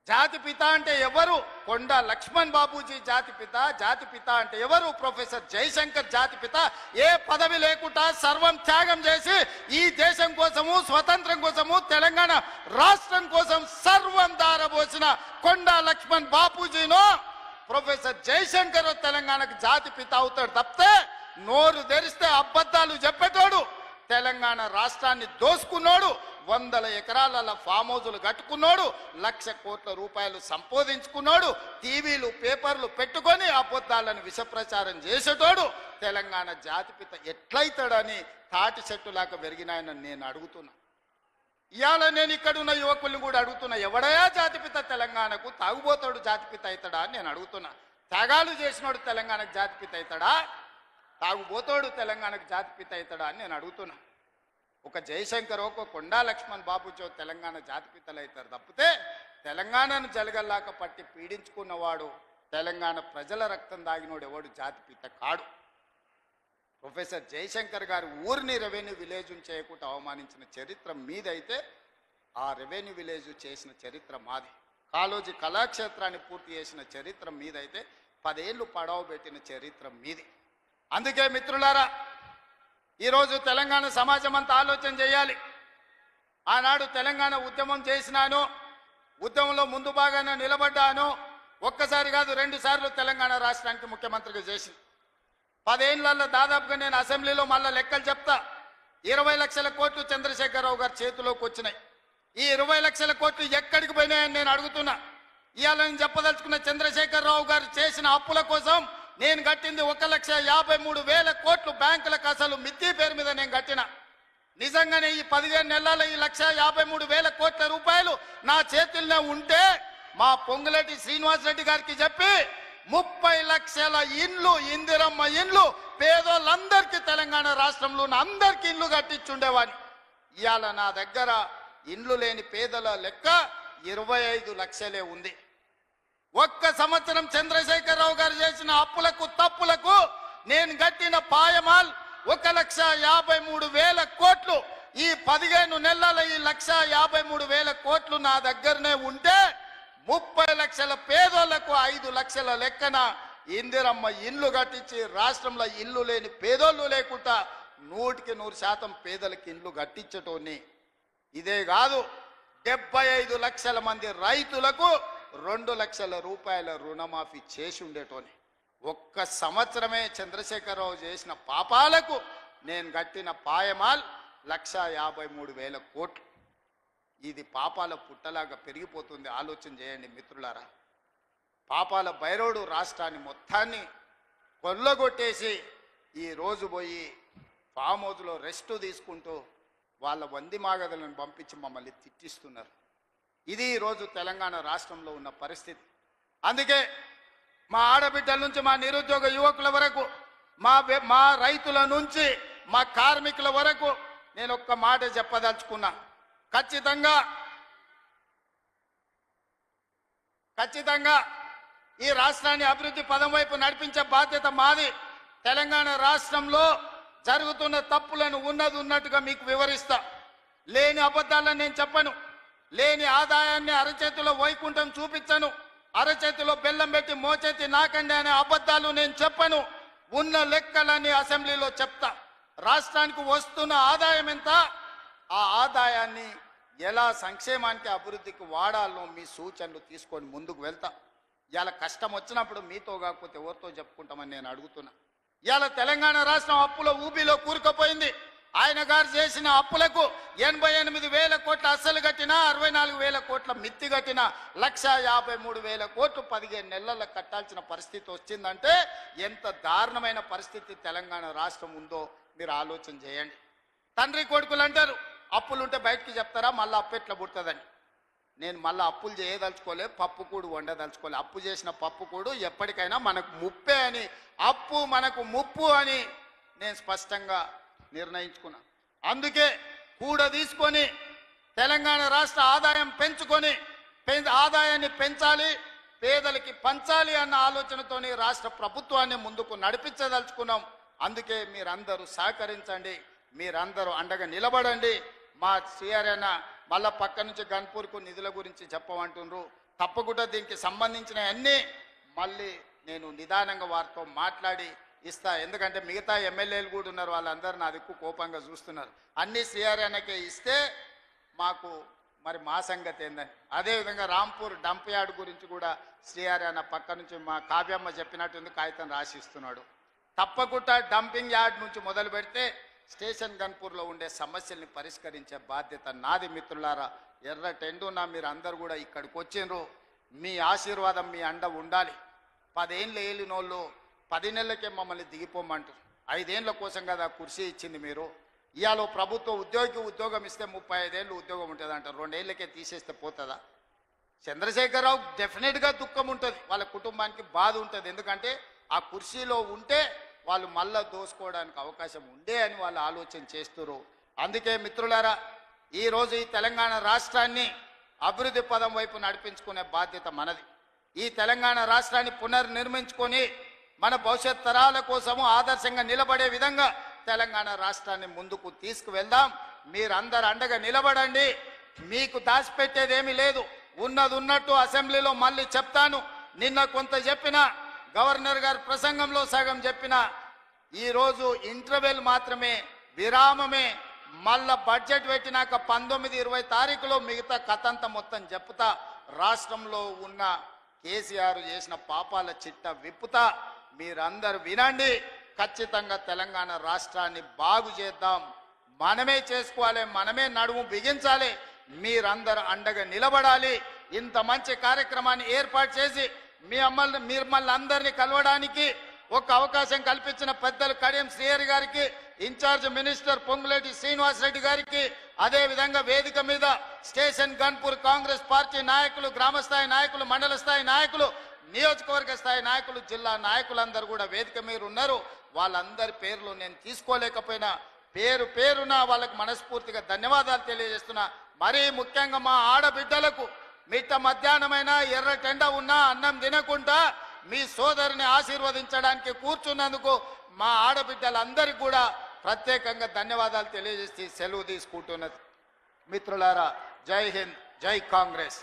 జాతిపిత అంటే ఎవరు? కొండా లక్ష్మణ్ బాబూజీ జాతిపిత. జాతిపిత అంటే ఎవరు? ప్రొఫెసర్ జయశంకర్ జాతిపిత. ఏ పదవి లేకుండా సర్వం త్యాగం చేసి ఈ దేశం కోసము, స్వతంత్రం కోసము, తెలంగాణ రాష్ట్రం కోసం సర్వం దారబోసిన కొండా లక్ష్మణ్ బాపూజీనో ప్రొఫెసర్ జయశంకర్ తెలంగాణకు జాతిపిత అవుతాడు తప్పితే నోరు తెరిస్తే అబద్ధాలు చెప్పేటోడు, తెలంగాణ రాష్ట్రాన్ని దోసుకున్నాడు, 100 ఎకరాల ఫామ్ హౌజులు కట్టుకున్నాడు, 1,00,000 కోట్ల రూపాయలు సంపాదించుకున్నాడు, టీవీలు పేపర్లు పెట్టుకొని అబద్ధాలను విషప్రచారం చేసేటోడు తెలంగాణ జాతిపిత ఎట్లయితాడని తాటి చెట్టులాగా పెరిగినాయని నేను అడుగుతున్నా. ఇవాళ నేను ఇక్కడున్న యువకుల్ని కూడా అడుగుతున్నా, ఎవడయా జాతిపిత తెలంగాణకు? తాగుబోతాడు జాతిపిత అవుతాడా అని నేను అడుగుతున్నా. త్యాగాలు చేసినోడు తెలంగాణకు జాతిపిత అవుతాడా? తాగుబోతాడు తెలంగాణకు జాతిపిత అవుతాడా అని నేను అడుగుతున్నా. ఒక జయశంకర్, ఒక కొండా లక్ష్మణ్ బాబుజీ తెలంగాణ జాతిపితలు అవుతారు తప్పితే తెలంగాణను జలగల్లాక పట్టి పీడించుకున్నవాడు, తెలంగాణ ప్రజల రక్తం దాగినోడు ఎవడు జాతిపిత కాడు. ప్రొఫెసర్ జయశంకర్ గారు ఊరిని రెవెన్యూ విలేజ్ చేయకుండా అవమానించిన చరిత్ర మీదైతే ఆ రెవెన్యూ విలేజ్ చేసిన చరిత్ర మాది. కాళోజీ కళాక్షేత్రాన్ని పూర్తి చేసిన చరిత్ర మీదైతే 10 ఏళ్ళు పడవ పెట్టిన చరిత్ర మీది. అందుకే మిత్రులారా, ఈరోజు తెలంగాణ సమాజం అంతా ఆలోచన చేయాలి. ఆనాడు తెలంగాణ ఉద్యమం చేసినాను, ఉద్యమంలో ముందు భాగాన నిలబడ్డాను. ఒక్కసారి కాదు 2 సార్లు తెలంగాణ రాష్ట్రానికి ముఖ్యమంత్రిగా చేసింది. 10 ఏళ్లలో దాదాపుగా నేను అసెంబ్లీలో మళ్ళా లెక్కలు చెప్తా. 20 లక్షల కోట్లు చంద్రశేఖరరావు గారి చేతిలోకి వచ్చినాయి. ఈ 20 లక్షల కోట్లు ఎక్కడికి పోయినాయని నేను అడుగుతున్నా. ఇవాళ నేను చెప్పదలుచుకున్న, చంద్రశేఖరరావు గారు చేసిన అప్పుల కోసం నేను కట్టింది 1,53,000 కోట్లు బ్యాంకులకు అసలు మిత్తి పేరు మీద నేను కట్టిన. నిజంగానే ఈ 15 నెలల ఈ 1,53,000 కోట్ల రూపాయలు నా చేతుల్లో ఉంటే మా పొంగులేటి శ్రీనివాసరెడ్డి గారికి చెప్పి 30 లక్షల ఇండ్లు, ఇందిరమ్మ ఇండ్లు పేదోళ్ళందరికీ తెలంగాణ రాష్ట్రంలో అందరికీ ఇండ్లు కట్టించుండేవాడిని. ఇవాళ నా దగ్గర ఇండ్లు లేని పేదల లెక్క 25 లక్షలే ఉంది. ఒక్క సంవత్సరం చంద్రశేఖరరావు గారు చేసిన అప్పులకు తప్పులకు నేను కట్టిన పాయమాల్ 1,53,000 కోట్లు. ఈ 15 నెలల ఈ 1,53,000 కోట్లు నా దగ్గరనే ఉంటే 30 లక్షల పేదోళ్లకు 5 లక్షల లెక్కన ఇందిరమ్మ ఇండ్లు కట్టించి రాష్ట్రంలో ఇల్లు లేని పేదోళ్ళు లేకుండా 100% పేదలకు ఇండ్లు కట్టించటోని. ఇదే కాదు, 75 లక్షల మంది రైతులకు 2 లక్షల రూపాయల రుణమాఫీ చేసి ఉండేటోని. ఒక్క సంవత్సరమే చంద్రశేఖరరావు చేసిన పాపాలకు నేను కట్టిన పాయమాల్ 1,53,000 కోట్లు. ఇది పాపాల పుట్టలాగా పెరిగిపోతుంది. ఆలోచన చేయండి మిత్రులారా. పాపాల బైరోడు రాష్ట్రాన్ని మొత్తాన్ని కొల్లగొట్టేసి ఈ రోజు పోయి ఫామ్ హౌస్లో రెస్ట్ తీసుకుంటూ వాళ్ళ వంది మాగదులను పంపించి మమ్మల్ని తిట్టిస్తున్నారు. ఇది ఈరోజు తెలంగాణ రాష్ట్రంలో ఉన్న పరిస్థితి. అందుకే మా ఆడబిడ్డల నుంచి మా నిరుద్యోగ యువకుల వరకు, మా రైతుల నుంచి మా కార్మికుల వరకు నేను ఒక్క మాట చెప్పదలుచుకున్నా. ఖచ్చితంగా ఈ రాష్ట్రాన్ని అభివృద్ధి పదం వైపు నడిపించే బాధ్యత మాది. తెలంగాణ రాష్ట్రంలో జరుగుతున్న తప్పులను ఉన్నట్టుగా మీకు వివరిస్తా. లేని అబద్ధాలను నేను చెప్పను. లేని ఆదాయాన్ని అరచేతిలో వైకుంఠం చూపించను. అరచేతిలో బెల్లం పెట్టి మోచేతి నాకండి అనే అబద్ధాలు నేను చెప్పను. ఉన్న లెక్కలన్నీ అసెంబ్లీలో చెప్తా. రాష్ట్రానికి వస్తున్న ఆదాయం ఎంత, ఆ ఆదాయాన్ని ఎలా సంక్షేమానికి అభివృద్ధికి వాడాలో మీ సూచనలు తీసుకొని ముందుకు వెళ్తా. ఇలా కష్టం వచ్చినప్పుడు మీతో కాకపోతే ఎవరితో చెప్పుకుంటామని నేను అడుగుతున్నా. ఇవాళ తెలంగాణ రాష్ట్రం అప్పుల ఊబిలో కూరుకుపోయింది. ఆయన గారు చేసిన అప్పులకు 88,000 కోట్ల అసలు కట్టినా, 64,000 కోట్ల మిత్తి కట్టినా, 1,53,000 కోట్లు 15 నెలల్లో కట్టాల్సిన పరిస్థితి వచ్చిందంటే ఎంత దారుణమైన పరిస్థితి తెలంగాణ రాష్ట్రం ఉందో మీరు ఆలోచన చేయండి. తండ్రి కొడుకులు అంటారు అప్పులుంటే బయటికి చెప్తారా, మళ్ళీ అప్పు ఎట్లా పుడుతుందని. నేను మళ్ళీ అప్పులు చేయదలుచుకోలే, పప్పు కూడు వండదలుచుకోలే. అప్పు చేసిన పప్పు కూడు ఎప్పటికైనా మనకు ముప్పే అని, అప్పు మనకు ముప్పు అని నేను స్పష్టంగా నిర్ణయించుకున్నా. అందుకే కూడ తీసుకొని తెలంగాణ రాష్ట్ర ఆదాయం పెంచుకొని ఆదాయాన్ని పెంచాలి, పేదలకి పంచాలి అన్న ఆలోచనతోని రాష్ట్ర ప్రభుత్వాన్ని ముందుకు నడిపించదలుచుకున్నాం. అందుకే మీరందరూ సహకరించండి, మీరందరూ అండగా నిలబడండి. మా శ్రీహరణ మళ్ళా పక్క నుంచి గన్పూర్కు నిధుల గురించి చెప్పమంటుండ్రు. తప్పకుండా దీనికి సంబంధించిన అన్నీ మళ్ళీ నేను నిదానంగా వారితో మాట్లాడి ఇస్తా. ఎందుకంటే మిగతా ఎమ్మెల్యేలు కూడా ఉన్నారు, వాళ్ళందరూ నా దిక్కు కోపంగా చూస్తున్నారు. అన్నీ శ్రీహరణకే ఇస్తే మాకు మరి మా సంగతి ఏందని. అదేవిధంగా రాంపూర్ డంప్ యార్డ్ గురించి కూడా శ్రీహరణ పక్క నుంచి మా కావ్యమ్మ చెప్పినట్టుంది, కాగితం రాసిస్తున్నాడు. తప్పకుండా డంపింగ్ యార్డ్ నుంచి మొదలు పెడితే స్టేషన్ గన్పూర్లో ఉండే సమస్యల్ని పరిష్కరించే బాధ్యత నాది. మిత్రులారా, ఎర్ర టెండునా మీరు అందరు కూడా ఇక్కడికి వచ్చిండ్రు. మీ ఆశీర్వాదం మీ అండ ఉండాలి. 10 ఏళ్ళు ఏలినోళ్ళు 10 నెలలకే మమ్మల్ని దిగిపోమంటారు. 5 ఏళ్ళ కోసం కదా కుర్చీ ఇచ్చింది మీరు. ఇవాళ ప్రభుత్వ ఉద్యోగం ఇస్తే 35 ఏళ్ళు ఉద్యోగం ఉంటుంది అంటారు. 2 ఏళ్ళకే తీసేస్తే పోతుందా? చంద్రశేఖరరావు డెఫినెట్గా దుఃఖం ఉంటుంది, వాళ్ళ కుటుంబానికి బాధ ఉంటుంది. ఎందుకంటే ఆ కుర్చీలో ఉంటే వాళ్ళు మళ్ళా దోసుకోవడానికి అవకాశం ఉండే అని వాళ్ళు ఆలోచన చేస్తున్నారు. అందుకే మిత్రులారా, ఈరోజు ఈ తెలంగాణ రాష్ట్రాన్ని అభివృద్ధి పదం వైపు నడిపించుకునే బాధ్యత మనది. ఈ తెలంగాణ రాష్ట్రాన్ని పునర్నిర్మించుకొని మన భవిష్యత్ తరాల కోసము ఆదర్శంగా నిలబడే విధంగా తెలంగాణ రాష్ట్రాన్ని ముందుకు తీసుకువెళ్దాం. మీరందరూ అండగా నిలబడండి. మీకు దాచిపెట్టేదేమీ లేదు, ఉన్నది ఉన్నట్టు అసెంబ్లీలో మళ్ళీ చెప్తాను. నిన్న కొంత చెప్పిన, గవర్నర్ గారి ప్రసంగంలో సగం చెప్పిన, ఈరోజు ఇంటర్వెల్ మాత్రమే, విరామమే. మళ్ళా బడ్జెట్ పెట్టినాక 19-20 తారీఖులో మిగతా కథంతా మొత్తం చెప్తా. రాష్ట్రంలో ఉన్న కేసీఆర్ చేసిన పాపాల చిట్ట విప్పుతా. మీరందరూ వినండి. ఖచ్చితంగా తెలంగాణ రాష్ట్రాన్ని బాగు చేద్దాం. మనమే చేసుకోవాలి, మనమే నడుము బిగించాలి. మీరందరూ అండగా నిలబడాలి. ఇంత మంచి కార్యక్రమాన్ని ఏర్పాటు చేసి మిమ్మల్ని అందరినీ కలవడానికి ఒక అవకాశం కల్పించిన పెద్దలు కడియం శ్రీహరి గారికి, ఇన్ఛార్జ్ మినిస్టర్ పొంగులేటి శ్రీనివాస్ రెడ్డి గారికి, అదేవిధంగా వేదిక మీద స్టేషన్ గన్పూర్ కాంగ్రెస్ పార్టీ నాయకులు, గ్రామస్థాయి నాయకులు, మండల స్థాయి నాయకులు, నియోజకవర్గ స్థాయి నాయకులు, జిల్లా నాయకులందరూ కూడా వేదిక మీద ఉన్నారు. వాళ్ళందరి పేర్లు నేను తీసుకోలేకపోయినా పేరు పేరున వాళ్ళకి మనస్ఫూర్తిగా ధన్యవాదాలు తెలియజేస్తున్నా. మరీ ముఖ్యంగా మా ఆడబిడ్డలకు మిట్ట మధ్యాహ్నమైన ఎర్ర టెండ ఉన్నా అన్నం తినకుండా మీ సోదరిని ఆశీర్వదించడానికి కూర్చున్నందుకు మా ఆడబిడ్డలందరికీ కూడా ప్రత్యేకంగా ధన్యవాదాలు తెలియజేసి సెలవు తీసుకుంటున్నది. మిత్రులారా, జై హింద్, జై కాంగ్రెస్.